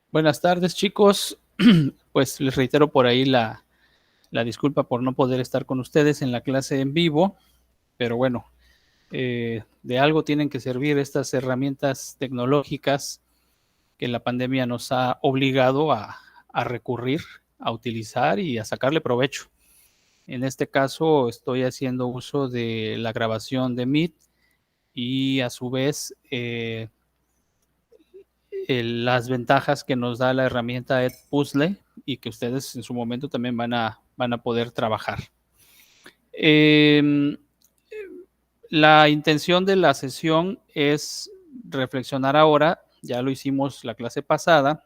Buenas tardes, chicos. Pues les reitero por ahí la disculpa por no poder estar con ustedes en la clase en vivo, pero bueno, de algo tienen que servir estas herramientas tecnológicas que la pandemia nos ha obligado a recurrir, a utilizar y a sacarle provecho. En este caso estoy haciendo uso de la grabación de Meet y a su vez las ventajas que nos da la herramienta Edpuzzle y que ustedes en su momento también van a poder trabajar. La intención de la sesión es reflexionar ahora, ya lo hicimos la clase pasada,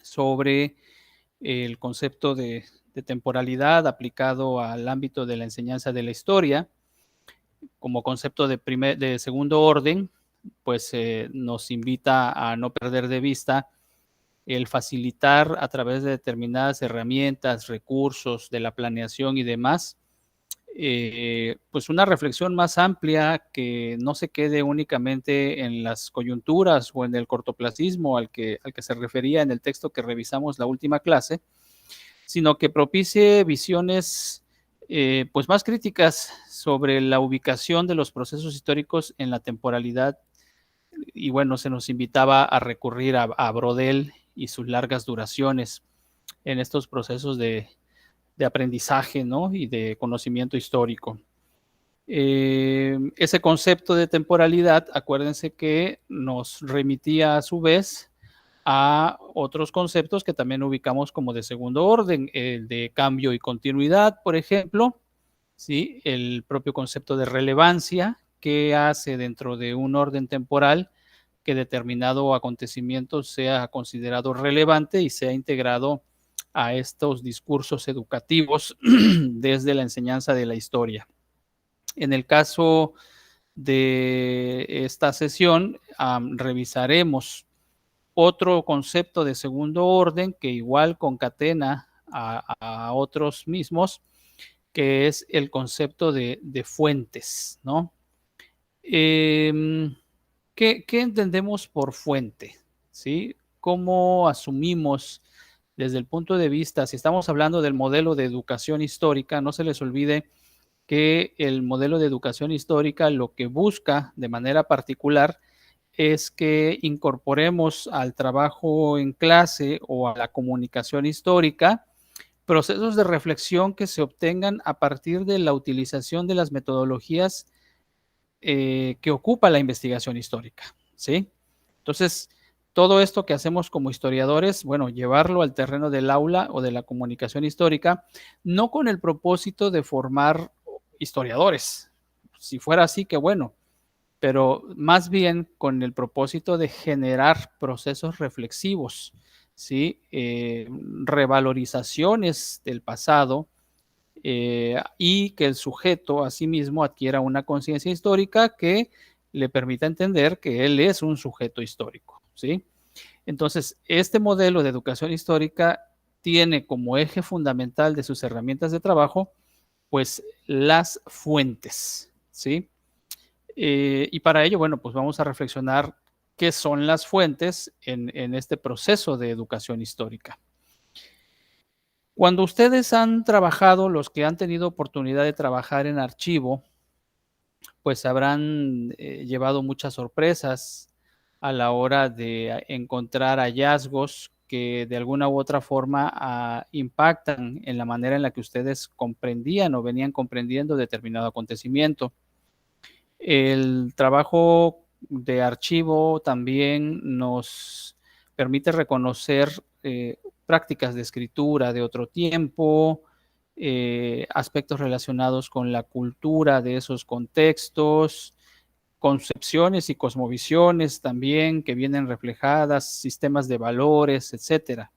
sobre el concepto de temporalidad aplicado al ámbito de la enseñanza de la historia como concepto de segundo orden, pues nos invita a no perder de vista el facilitar a través de determinadas herramientas, recursos de la planeación y demás, pues una reflexión más amplia que no se quede únicamente en las coyunturas o en el cortoplacismo al que se refería en el texto que revisamos la última clase, sino que propicie visiones pues más críticas sobre la ubicación de los procesos históricos en la temporalidad. Y bueno, se nos invitaba a recurrir a Brodel y sus largas duraciones en estos procesos de aprendizaje, ¿no? Y de conocimiento histórico. Ese concepto de temporalidad, acuérdense que nos remitía a su vez a otros conceptos que también ubicamos como de segundo orden, el de cambio y continuidad, por ejemplo, ¿sí? El propio concepto de relevancia, que hace dentro de un orden temporal que determinado acontecimiento sea considerado relevante y sea integrado a estos discursos educativos desde la enseñanza de la historia. En el caso de esta sesión, revisaremos otro concepto de segundo orden que igual concatena a otros mismos, que es el concepto de fuentes, ¿no? ¿Qué entendemos por fuente? ¿Sí? ¿Cómo asumimos desde el punto de vista, si estamos hablando del modelo de educación histórica, no se les olvide que el modelo de educación histórica lo que busca de manera particular es que incorporemos al trabajo en clase o a la comunicación histórica procesos de reflexión que se obtengan a partir de la utilización de las metodologías que ocupa la investigación histórica, ¿sí? Entonces, todo esto que hacemos como historiadores, bueno, llevarlo al terreno del aula o de la comunicación histórica, no con el propósito de formar historiadores. Si fuera así, qué bueno, pero más bien con el propósito de generar procesos reflexivos, ¿sí? Revalorizaciones del pasado, y que el sujeto asimismo adquiera una conciencia histórica que le permita entender que él es un sujeto histórico, ¿sí? Entonces, este modelo de educación histórica tiene como eje fundamental de sus herramientas de trabajo, pues las fuentes, ¿sí? Y para ello, bueno, pues vamos a reflexionar qué son las fuentes en este proceso de educación histórica. Cuando ustedes han trabajado, los que han tenido oportunidad de trabajar en archivo, pues habrán llevado muchas sorpresas a la hora de encontrar hallazgos que de alguna u otra forma impactan en la manera en la que ustedes comprendían o venían comprendiendo determinado acontecimiento. El trabajo de archivo también nos permite reconocer prácticas de escritura de otro tiempo, aspectos relacionados con la cultura de esos contextos, concepciones y cosmovisiones también que vienen reflejadas, sistemas de valores, etcétera.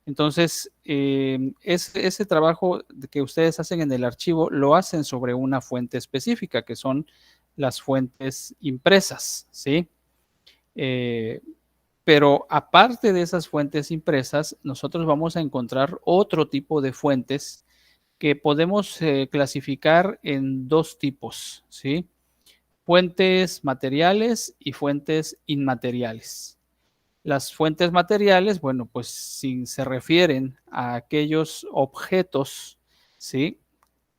Entonces, ese trabajo que ustedes hacen en el archivo lo hacen sobre una fuente específica, que son las fuentes impresas, ¿sí? Eh, pero aparte de esas fuentes impresas, nosotros vamos a encontrar otro tipo de fuentes que podemos clasificar en dos tipos, ¿sí? Fuentes materiales y fuentes inmateriales. Las fuentes materiales, bueno, pues si se refieren a aquellos objetos, ¿sí?,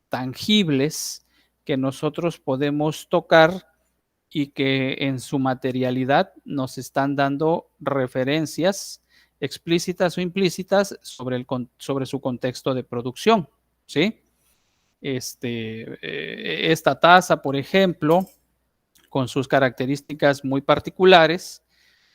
tangibles que nosotros podemos tocar y que en su materialidad nos están dando referencias explícitas o implícitas sobre su contexto de producción, ¿sí? Esta taza, por ejemplo, con sus características muy particulares,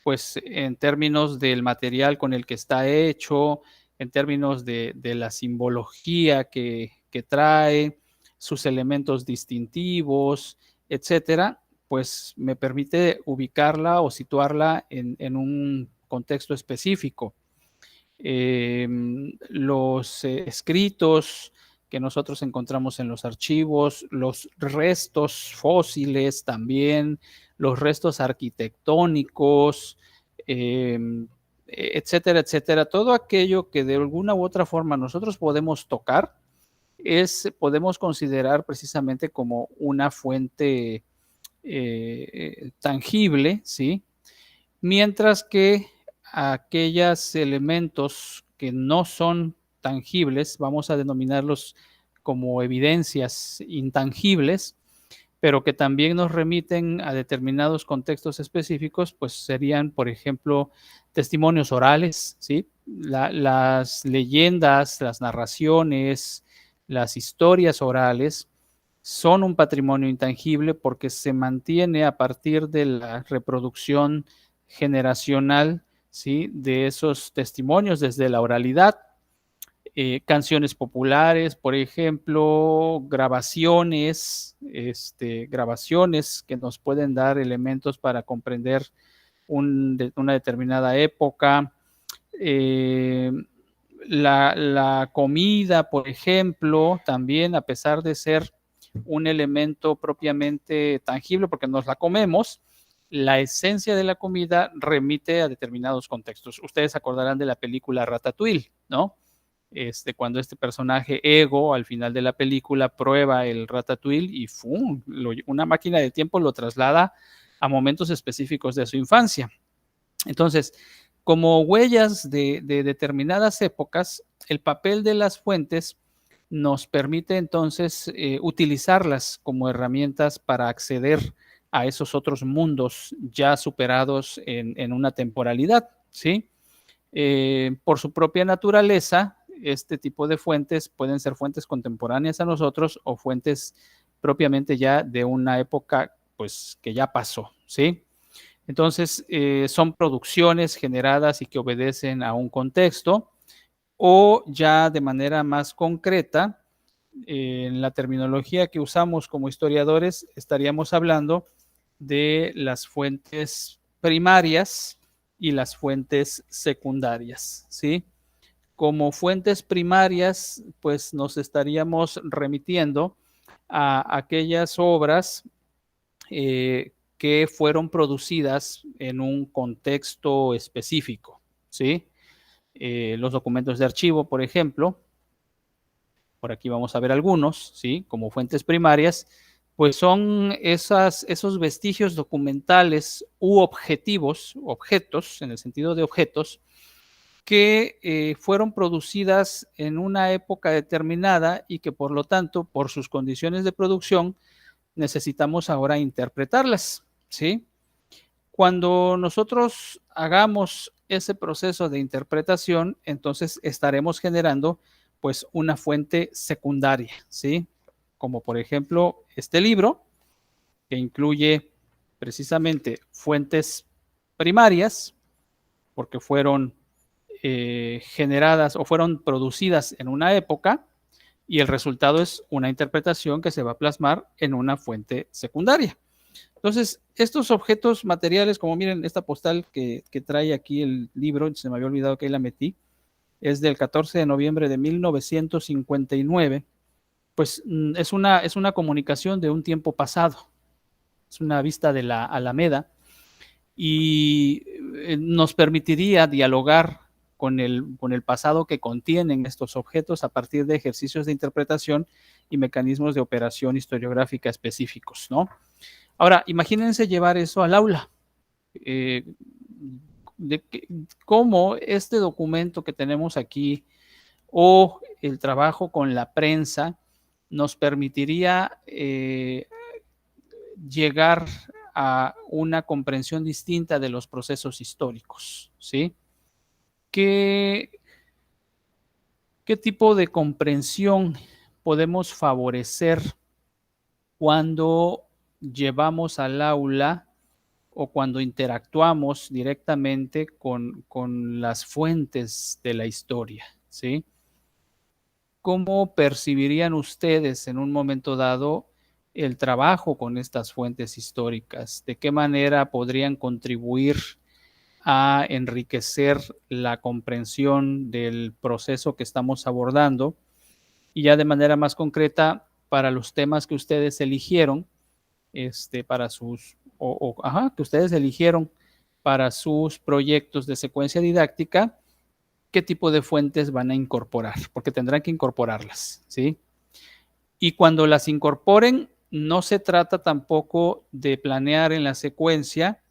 pues en términos del material con el que está hecho, en términos de la simbología que trae, sus elementos distintivos, etcétera, pues me permite ubicarla o situarla en un contexto específico. Los escritos que nosotros encontramos en los archivos, los restos fósiles también, los restos arquitectónicos, etcétera, etcétera. Todo aquello que de alguna u otra forma nosotros podemos tocar, podemos considerar precisamente como una fuente tangible, ¿sí? Mientras que aquellos elementos que no son tangibles, vamos a denominarlos como evidencias intangibles, pero que también nos remiten a determinados contextos específicos, pues serían, por ejemplo, testimonios orales, ¿sí? Las leyendas, las narraciones, las historias orales son un patrimonio intangible porque se mantiene a partir de la reproducción generacional, ¿sí?, de esos testimonios desde la oralidad. Canciones populares, por ejemplo, grabaciones que nos pueden dar elementos para comprender una determinada época. La comida, por ejemplo, también, a pesar de ser un elemento propiamente tangible, porque nos la comemos, la esencia de la comida remite a determinados contextos. Ustedes acordarán de la película Ratatouille, ¿no? Cuando este personaje Ego, al final de la película, prueba el ratatouille y ¡fum!, una máquina del tiempo lo traslada a momentos específicos de su infancia. Entonces, como huellas de determinadas épocas, el papel de las fuentes nos permite entonces utilizarlas como herramientas para acceder a esos otros mundos ya superados en una temporalidad, ¿sí? Por su propia naturaleza, este tipo de fuentes pueden ser fuentes contemporáneas a nosotros o fuentes propiamente ya de una época, pues, que ya pasó, ¿sí? Entonces, son producciones generadas y que obedecen a un contexto, o ya de manera más concreta, en la terminología que usamos como historiadores, estaríamos hablando de las fuentes primarias y las fuentes secundarias, ¿sí? Como fuentes primarias, pues nos estaríamos remitiendo a aquellas obras que fueron producidas en un contexto específico, ¿sí? Los documentos de archivo, por ejemplo, por aquí vamos a ver algunos, ¿sí?, como fuentes primarias, pues son esos vestigios documentales u objetos, en el sentido de objetos, que fueron producidas en una época determinada y que por lo tanto, por sus condiciones de producción, necesitamos ahora interpretarlas, ¿sí? Cuando nosotros hagamos ese proceso de interpretación, entonces estaremos generando pues una fuente secundaria, ¿sí? Como por ejemplo este libro, que incluye precisamente fuentes primarias, porque fueron generadas o fueron producidas en una época, y el resultado es una interpretación que se va a plasmar en una fuente secundaria. Entonces, estos objetos materiales, como miren, esta postal que trae aquí el libro, se me había olvidado que ahí la metí, es del 14 de noviembre de 1959, pues es una comunicación de un tiempo pasado, es una vista de la Alameda, y nos permitiría dialogar con el pasado que contienen estos objetos a partir de ejercicios de interpretación y mecanismos de operación historiográfica específicos, ¿no? Ahora, imagínense llevar eso al aula. Eh, de cómo este documento que tenemos aquí o el trabajo con la prensa nos permitiría llegar a una comprensión distinta de los procesos históricos, ¿sí? ¿Qué, qué tipo de comprensión podemos favorecer cuando llevamos al aula o cuando interactuamos directamente con las fuentes de la historia, ¿sí? ¿Cómo percibirían ustedes en un momento dado el trabajo con estas fuentes históricas? ¿De qué manera podrían contribuir a enriquecer la comprensión del proceso que estamos abordando? Y ya de manera más concreta, para los temas que ustedes eligieron, para sus, que ustedes eligieron para sus proyectos de secuencia didáctica, qué tipo de fuentes van a incorporar, porque tendrán que incorporarlas, ¿sí? Y cuando las incorporen, no se trata tampoco de planear en la secuencia,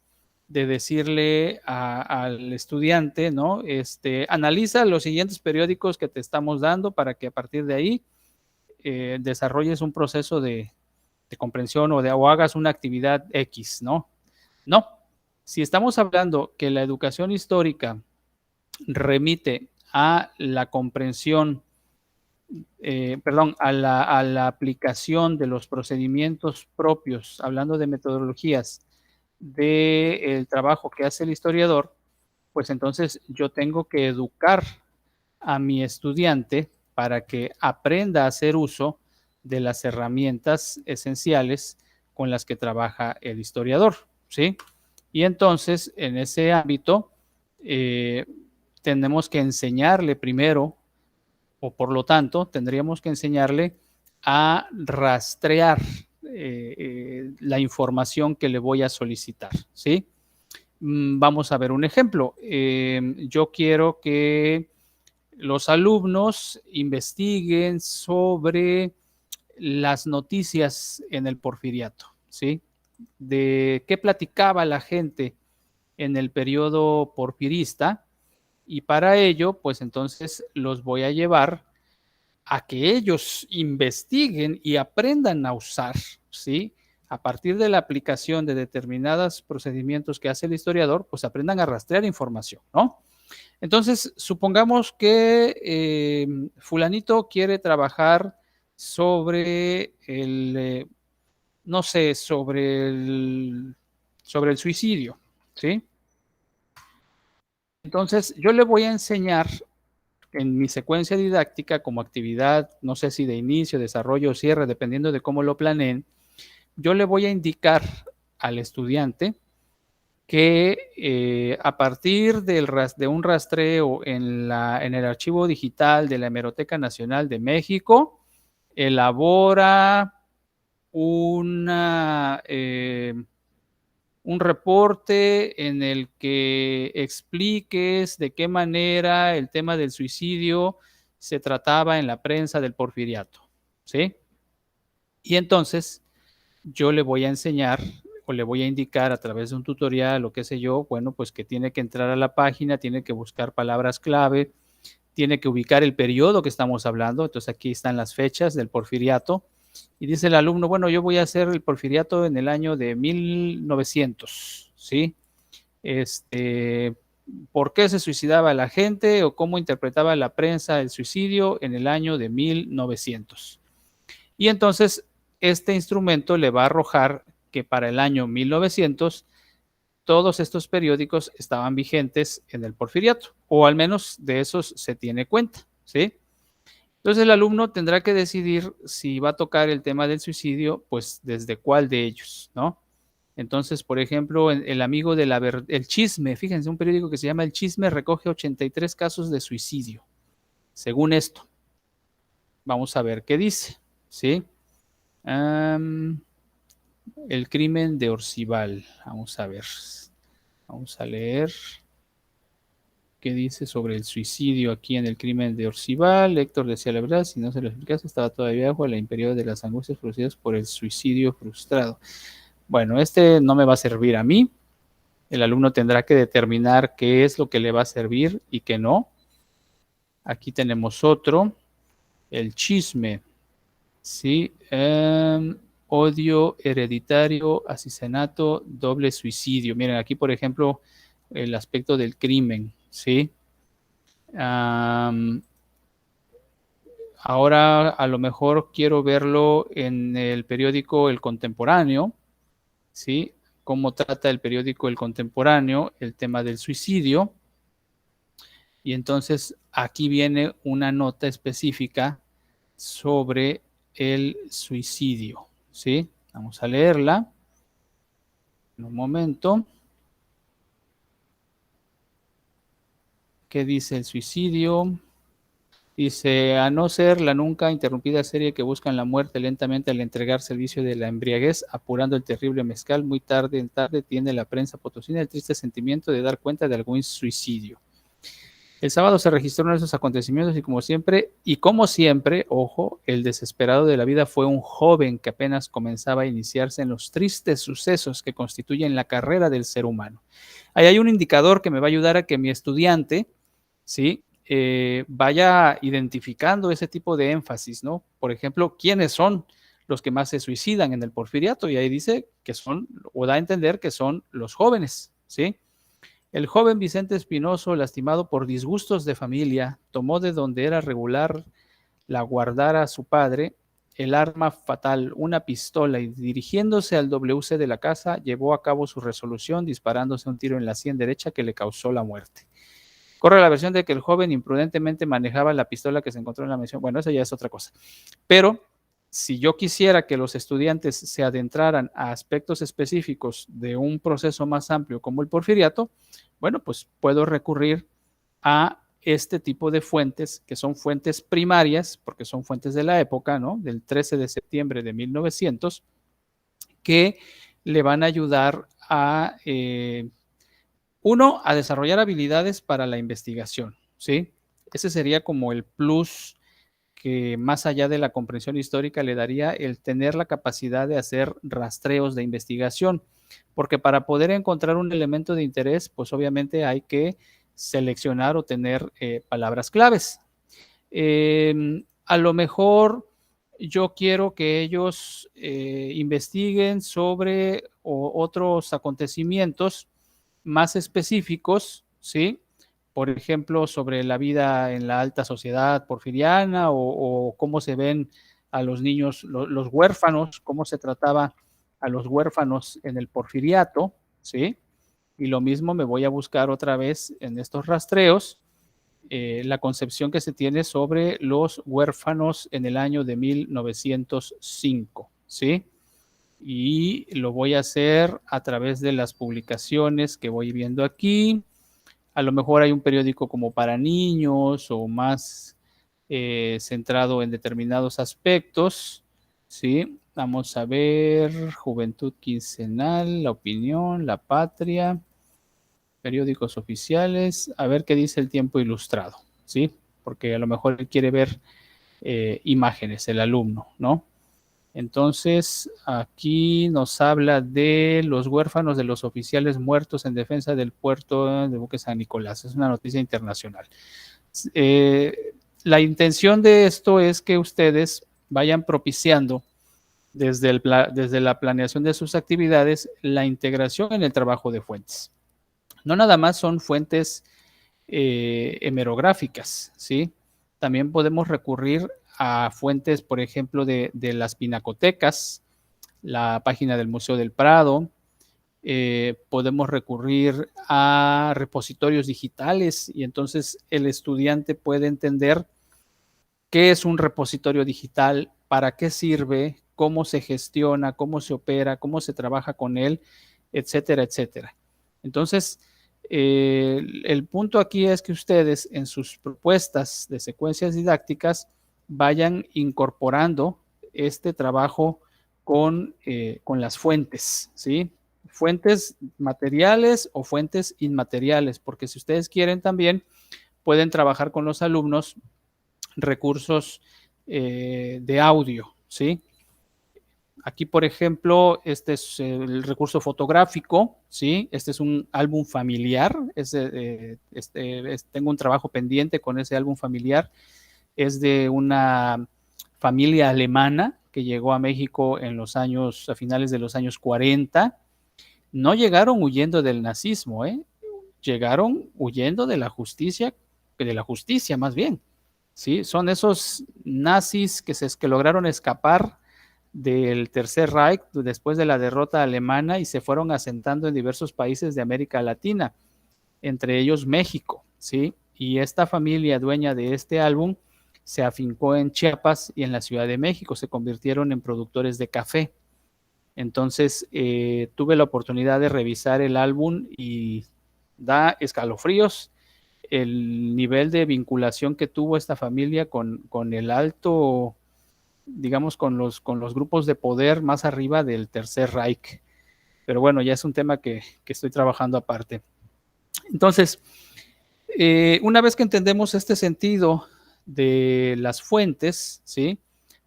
de decirle al estudiante, ¿no? Analiza los siguientes periódicos que te estamos dando para que a partir de ahí desarrolles un proceso de comprensión o hagas una actividad X, ¿no? No. Si estamos hablando que la educación histórica remite a la comprensión, a la aplicación de los procedimientos propios, hablando de metodologías del trabajo que hace el historiador, pues entonces yo tengo que educar a mi estudiante para que aprenda a hacer uso de las herramientas esenciales con las que trabaja el historiador, ¿sí? Y entonces, en ese ámbito, tenemos que enseñarle primero, o por lo tanto, tendríamos que enseñarle a rastrear la información que le voy a solicitar, ¿sí? Vamos a ver un ejemplo. Yo quiero que los alumnos investiguen sobre las noticias en el Porfiriato, ¿sí? De qué platicaba la gente en el periodo porfirista, y para ello, pues entonces los voy a llevar a que ellos investiguen y aprendan a usar, ¿sí? A partir de la aplicación de determinados procedimientos que hace el historiador, pues aprendan a rastrear información, ¿no? Entonces, supongamos que fulanito quiere trabajar sobre no sé, sobre el suicidio, ¿sí? Entonces, yo le voy a enseñar en mi secuencia didáctica como actividad, no sé si de inicio, desarrollo o cierre, dependiendo de cómo lo planeen, yo le voy a indicar al estudiante que a partir de un rastreo en el archivo digital de la Hemeroteca Nacional de México, elabora una, un reporte en el que expliques de qué manera el tema del suicidio se trataba en la prensa del Porfiriato, ¿sí? Y entonces yo le voy a enseñar o le voy a indicar a través de un tutorial o qué sé yo, bueno, pues que tiene que entrar a la página, tiene que buscar palabras clave, tiene que ubicar el periodo que estamos hablando. Entonces aquí están las fechas del Porfiriato y dice el alumno, bueno, yo voy a hacer el Porfiriato en el año de 1900, ¿sí? ¿Por qué se suicidaba la gente o cómo interpretaba la prensa el suicidio en el año de 1900? Y entonces este instrumento le va a arrojar que para el año 1900 todos estos periódicos estaban vigentes en el Porfiriato, o al menos de esos se tiene cuenta, ¿sí? Entonces el alumno tendrá que decidir si va a tocar el tema del suicidio, pues desde cuál de ellos, ¿no? Entonces, por ejemplo, el amigo de el Chisme, fíjense, un periódico que se llama El Chisme recoge 83 casos de suicidio, según esto. Vamos a ver qué dice, ¿sí? El crimen de Orcival, vamos a ver, vamos a leer qué dice sobre el suicidio aquí en el crimen de Orcival. Héctor decía la verdad, si no se lo explicase, estaba todavía bajo el imperio de las angustias producidas por el suicidio frustrado. Bueno, este no me va a servir a mí. El alumno tendrá que determinar qué es lo que le va a servir y qué no. Aquí tenemos otro, el chisme, ¿sí? Odio hereditario, asesinato, doble suicidio. Miren, aquí, por ejemplo, el aspecto del crimen, ¿sí? Ahora a lo mejor quiero verlo en el periódico El Contemporáneo, ¿sí? Cómo trata el periódico El Contemporáneo el tema del suicidio. Y entonces aquí viene una nota específica sobre el suicidio, ¿sí? Vamos a leerla en un momento. ¿Qué dice el suicidio? Dice, a no ser la nunca interrumpida serie que buscan la muerte lentamente al entregarse al vicio de la embriaguez, apurando el terrible mezcal, muy tarde en tarde tiene la prensa potosina el triste sentimiento de dar cuenta de algún suicidio. El sábado se registró uno de esos acontecimientos y como siempre, ojo, el desesperado de la vida fue un joven que apenas comenzaba a iniciarse en los tristes sucesos que constituyen la carrera del ser humano. Ahí hay un indicador que me va a ayudar a que mi estudiante, ¿sí? Vaya identificando ese tipo de énfasis, ¿no? Por ejemplo, ¿quiénes son los que más se suicidan en el porfiriato? Y ahí dice que son, o da a entender que son los jóvenes, ¿sí? El joven Vicente Espinoso, lastimado por disgustos de familia, tomó de donde era regular la guardara su padre el arma fatal, una pistola, y dirigiéndose al WC de la casa, llevó a cabo su resolución disparándose un tiro en la sien derecha que le causó la muerte. Corre la versión de que el joven imprudentemente manejaba la pistola que se encontró en la misión. Bueno, eso ya es otra cosa. Pero si yo quisiera que los estudiantes se adentraran a aspectos específicos de un proceso más amplio como el porfiriato, bueno, pues puedo recurrir a este tipo de fuentes, que son fuentes primarias, porque son fuentes de la época, ¿no? Del 13 de septiembre de 1900, que le van a ayudar a, uno, a desarrollar habilidades para la investigación, ¿sí? Ese sería como el plus que más allá de la comprensión histórica le daría el tener la capacidad de hacer rastreos de investigación, porque para poder encontrar un elemento de interés, pues obviamente hay que seleccionar o tener palabras claves. A lo mejor yo quiero que ellos investiguen sobre otros acontecimientos más específicos, ¿sí? Por ejemplo, sobre la vida en la alta sociedad porfiriana o cómo se ven a los niños, los huérfanos, cómo se trataba a los huérfanos en el porfiriato, ¿sí? Y lo mismo me voy a buscar otra vez en estos rastreos la concepción que se tiene sobre los huérfanos en el año de 1905, ¿sí? Y lo voy a hacer a través de las publicaciones que voy viendo aquí. A lo mejor hay un periódico como para niños o más centrado en determinados aspectos, ¿sí? Vamos a ver, Juventud Quincenal, La Opinión, La Patria, periódicos oficiales, a ver qué dice el Tiempo Ilustrado, ¿sí? Porque a lo mejor él quiere ver imágenes, el alumno, ¿no? Entonces, aquí nos habla de los huérfanos de los oficiales muertos en defensa del puerto de Buque San Nicolás. Es una noticia internacional. La intención de esto es que ustedes vayan propiciando desde la planeación de sus actividades la integración en el trabajo de fuentes. No nada más son fuentes hemerográficas, ¿sí? También podemos recurrir a fuentes, por ejemplo, de las pinacotecas, la página del Museo del Prado, podemos recurrir a repositorios digitales y entonces el estudiante puede entender qué es un repositorio digital, para qué sirve, cómo se gestiona, cómo se opera, cómo se trabaja con él, etcétera, etcétera. Entonces, el punto aquí es que ustedes en sus propuestas de secuencias didácticas vayan incorporando este trabajo con las fuentes, ¿sí? Fuentes materiales o fuentes inmateriales, porque si ustedes quieren también pueden trabajar con los alumnos recursos de audio, ¿sí? Aquí, por ejemplo, este es el recurso fotográfico, ¿sí? Este es un álbum familiar, tengo un trabajo pendiente con ese álbum familiar, es de una familia alemana que llegó a México a finales de los años 40. No llegaron huyendo del nazismo, llegaron huyendo de la justicia más bien, ¿sí? Son esos nazis que lograron escapar del Tercer Reich después de la derrota alemana y se fueron asentando en diversos países de América Latina, entre ellos México, ¿sí? Y esta familia dueña de este álbum se afincó en Chiapas y en la Ciudad de México, se convirtieron en productores de café. Entonces tuve la oportunidad de revisar el álbum y da escalofríos el nivel de vinculación que tuvo esta familia con el alto, digamos, con los grupos de poder más arriba del Tercer Reich. Pero bueno, ya es un tema que estoy trabajando aparte. Entonces, una vez que entendemos este sentido de las fuentes, ¿sí?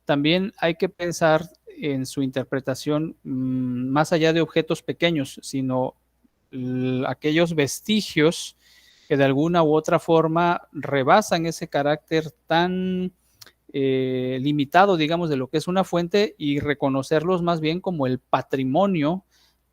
También hay que pensar en su interpretación más allá de objetos pequeños, sino aquellos vestigios que de alguna u otra forma rebasan ese carácter tan limitado, digamos, de lo que es una fuente y reconocerlos más bien como el patrimonio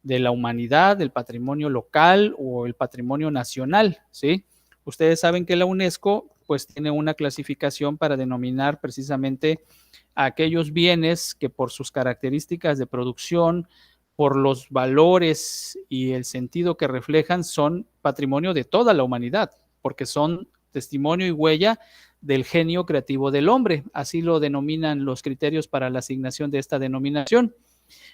de la humanidad, el patrimonio local o el patrimonio nacional, ¿sí? Ustedes saben que la UNESCO pues tiene una clasificación para denominar precisamente a aquellos bienes que por sus características de producción, por los valores y el sentido que reflejan, son patrimonio de toda la humanidad, porque son testimonio y huella del genio creativo del hombre. Así lo denominan los criterios para la asignación de esta denominación.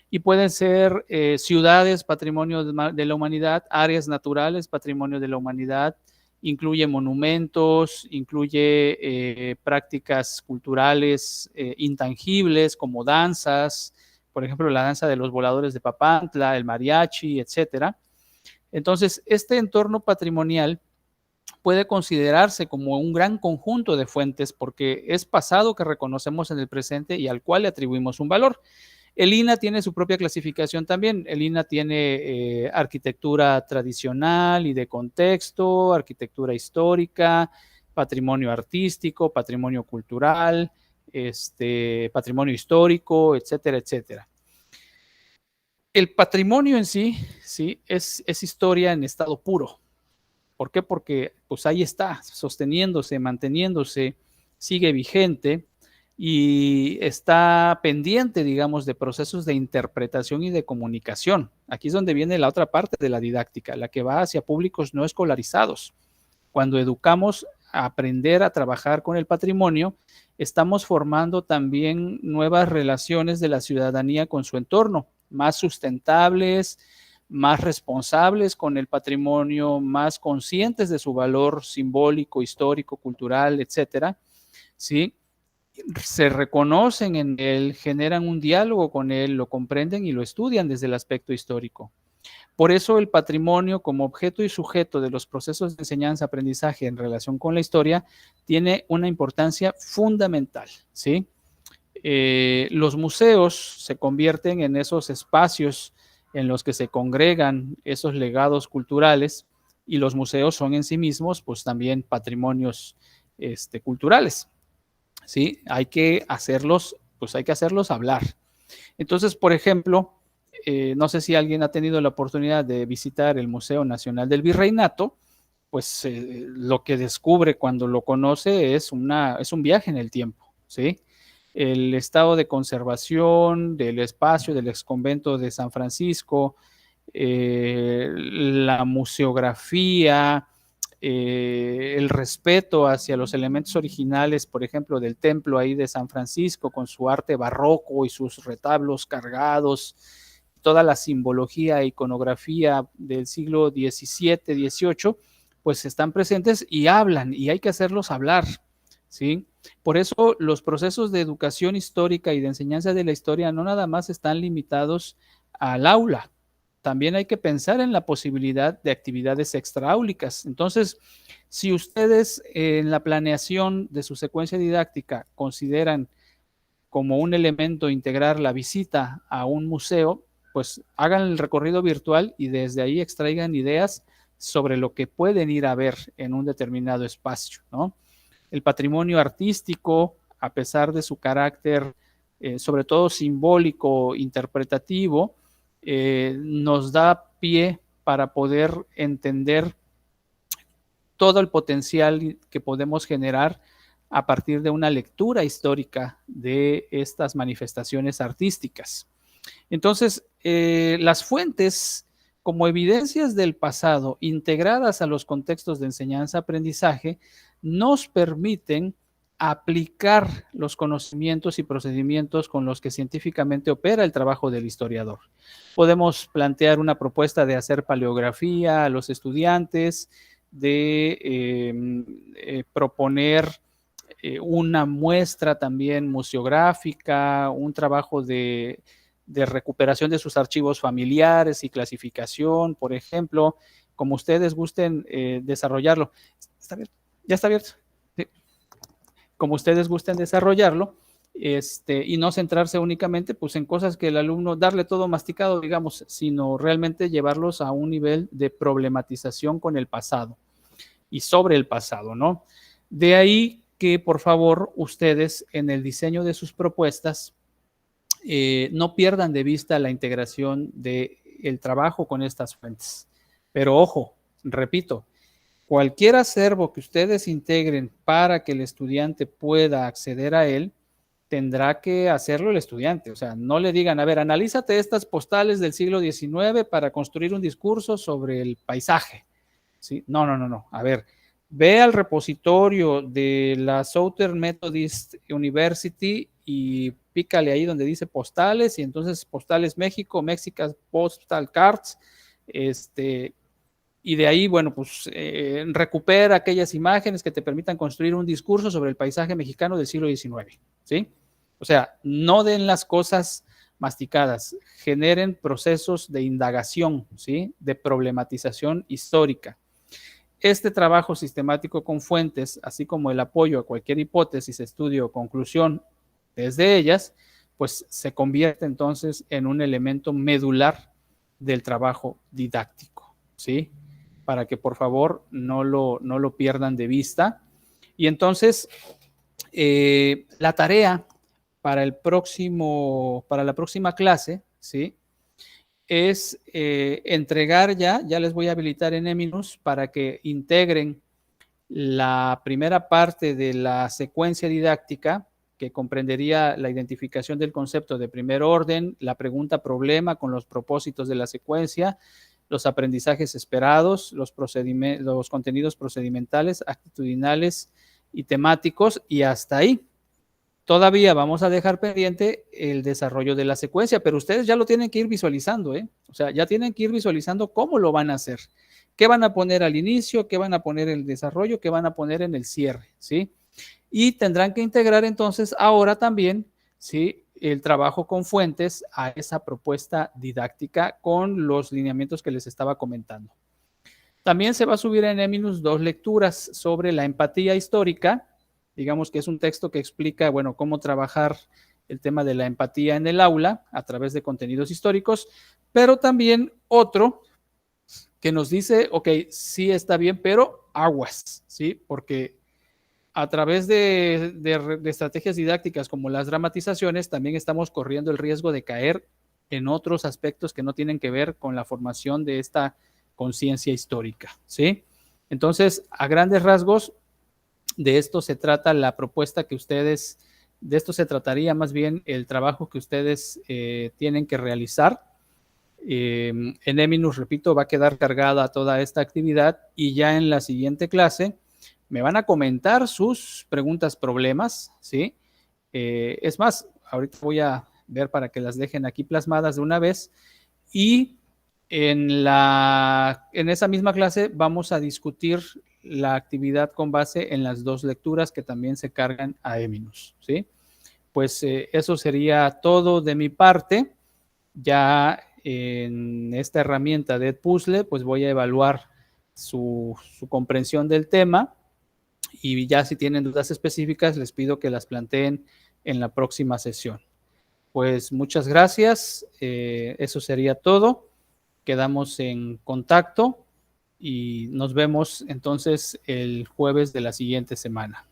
Y pueden ser ciudades, patrimonio de la humanidad, áreas naturales, patrimonio de la humanidad, incluye monumentos, incluye prácticas culturales intangibles como danzas, por ejemplo, la danza de los voladores de Papantla, el mariachi, etcétera. Entonces, este entorno patrimonial puede considerarse como un gran conjunto de fuentes porque es pasado que reconocemos en el presente y al cual le atribuimos un valor. El INAH tiene su propia clasificación también. El INAH tiene arquitectura tradicional y de contexto, arquitectura histórica, patrimonio artístico, patrimonio cultural, patrimonio histórico, etcétera, etcétera. El patrimonio en sí, sí es historia en estado puro. ¿Por qué? Porque pues ahí está, sosteniéndose, manteniéndose, sigue vigente y está pendiente, digamos, de procesos de interpretación y de comunicación. Aquí es donde viene la otra parte de la didáctica, la que va hacia públicos no escolarizados. Cuando educamos a aprender a trabajar con el patrimonio, estamos formando también nuevas relaciones de la ciudadanía con su entorno, más sustentables, más responsables con el patrimonio, más conscientes de su valor simbólico, histórico, cultural, etcétera, ¿sí? Se reconocen en él, generan un diálogo con él, lo comprenden y lo estudian desde el aspecto histórico. Por eso el patrimonio como objeto y sujeto de los procesos de enseñanza-aprendizaje en relación con la historia tiene una importancia fundamental, ¿sí? Los museos se convierten en esos espacios en los que se congregan esos legados culturales y los museos son en sí mismos pues también patrimonios culturales, ¿sí? Hay que hacerlos hablar. Entonces, por ejemplo, no sé si alguien ha tenido la oportunidad de visitar el Museo Nacional del Virreinato, pues lo que descubre cuando lo conoce es un viaje en el tiempo, ¿sí? El estado de conservación del espacio del exconvento de San Francisco, la museografía, el respeto hacia los elementos originales, por ejemplo, del templo ahí de San Francisco, con su arte barroco y sus retablos cargados, toda la simbología e iconografía del siglo XVII, XVIII, pues están presentes y hablan, y hay que hacerlos hablar, ¿sí? Por eso los procesos de educación histórica y de enseñanza de la historia no nada más están limitados al aula, también hay que pensar en la posibilidad de actividades extraáulicas. Entonces, si ustedes en la planeación de su secuencia didáctica consideran como un elemento integrar la visita a un museo, pues hagan el recorrido virtual y desde ahí extraigan ideas sobre lo que pueden ir a ver en un determinado espacio, ¿no? El patrimonio artístico, a pesar de su carácter, sobre todo simbólico, interpretativo, nos da pie para poder entender todo el potencial que podemos generar a partir de una lectura histórica de estas manifestaciones artísticas. Entonces, las fuentes como evidencias del pasado integradas a los contextos de enseñanza-aprendizaje nos permiten aplicar los conocimientos y procedimientos con los que científicamente opera el trabajo del historiador. Podemos plantear una propuesta de hacer paleografía a los estudiantes, de proponer una muestra también museográfica, un trabajo de recuperación de sus archivos familiares y clasificación, por ejemplo, como ustedes gusten desarrollarlo. ¿Está abierto? ¿Ya está abierto? Sí. Como ustedes gusten desarrollarlo, y no centrarse únicamente pues, en cosas que el alumno, darle todo masticado, digamos, sino realmente llevarlos a un nivel de problematización con el pasado y sobre el pasado, ¿no? De ahí que, por favor, ustedes en el diseño de sus propuestas no pierdan de vista la integración del trabajo con estas fuentes. Pero ojo, repito, cualquier acervo que ustedes integren para que el estudiante pueda acceder a él, tendrá que hacerlo el estudiante. O sea, no le digan, a ver, analízate estas postales del siglo XIX para construir un discurso sobre el paisaje. ¿Sí? No, no, no, no. A ver, ve al repositorio de la Southern Methodist University y pícale ahí donde dice postales, y entonces postales México, Mexican Postal Cards, y de ahí, bueno, pues recupera aquellas imágenes que te permitan construir un discurso sobre el paisaje mexicano del siglo XIX, ¿sí? O sea, no den las cosas masticadas, generen procesos de indagación, ¿sí? De problematización histórica. Este trabajo sistemático con fuentes, así como el apoyo a cualquier hipótesis, estudio o conclusión desde ellas, pues se convierte entonces en un elemento medular del trabajo didáctico, ¿sí? Para que por favor no lo pierdan de vista. Y entonces, la tarea para la próxima clase, ¿sí? Es entregar ya les voy a habilitar en Eminus para que integren la primera parte de la secuencia didáctica, que comprendería la identificación del concepto de primer orden, la pregunta problema con los propósitos de la secuencia, los aprendizajes esperados, los contenidos procedimentales, actitudinales y temáticos, y hasta ahí. Todavía vamos a dejar pendiente el desarrollo de la secuencia, pero ustedes ya lo tienen que ir visualizando, ¿eh? O sea, ya tienen que ir visualizando cómo lo van a hacer. ¿Qué van a poner al inicio? ¿Qué van a poner en el desarrollo? ¿Qué van a poner en el cierre? ¿Sí? Y tendrán que integrar entonces ahora también, ¿sí? El trabajo con fuentes a esa propuesta didáctica con los lineamientos que les estaba comentando. También se va a subir en Eminus 2 lecturas sobre la empatía histórica. Digamos que es un texto que explica, bueno, cómo trabajar el tema de la empatía en el aula a través de contenidos históricos, pero también otro que nos dice, ok, sí está bien, pero aguas, ¿sí? Porque a través de estrategias didácticas como las dramatizaciones, también estamos corriendo el riesgo de caer en otros aspectos que no tienen que ver con la formación de esta conciencia histórica, ¿sí? Entonces, a grandes rasgos, de esto se trata la propuesta que ustedes, de esto se trataría más bien el trabajo que ustedes tienen que realizar. En Eminus, repito, va a quedar cargada toda esta actividad y ya en la siguiente clase me van a comentar sus preguntas, problemas, ¿sí? Es más, ahorita voy a ver para que las dejen aquí plasmadas de una vez y en esa misma clase vamos a discutir la actividad con base en las dos lecturas que también se cargan a Eminus, ¿sí? Pues eso sería todo de mi parte. Ya en esta herramienta de Edpuzzle, pues voy a evaluar su comprensión del tema y ya si tienen dudas específicas les pido que las planteen en la próxima sesión. Pues muchas gracias, eso sería todo. Quedamos en contacto y nos vemos entonces el jueves de la siguiente semana.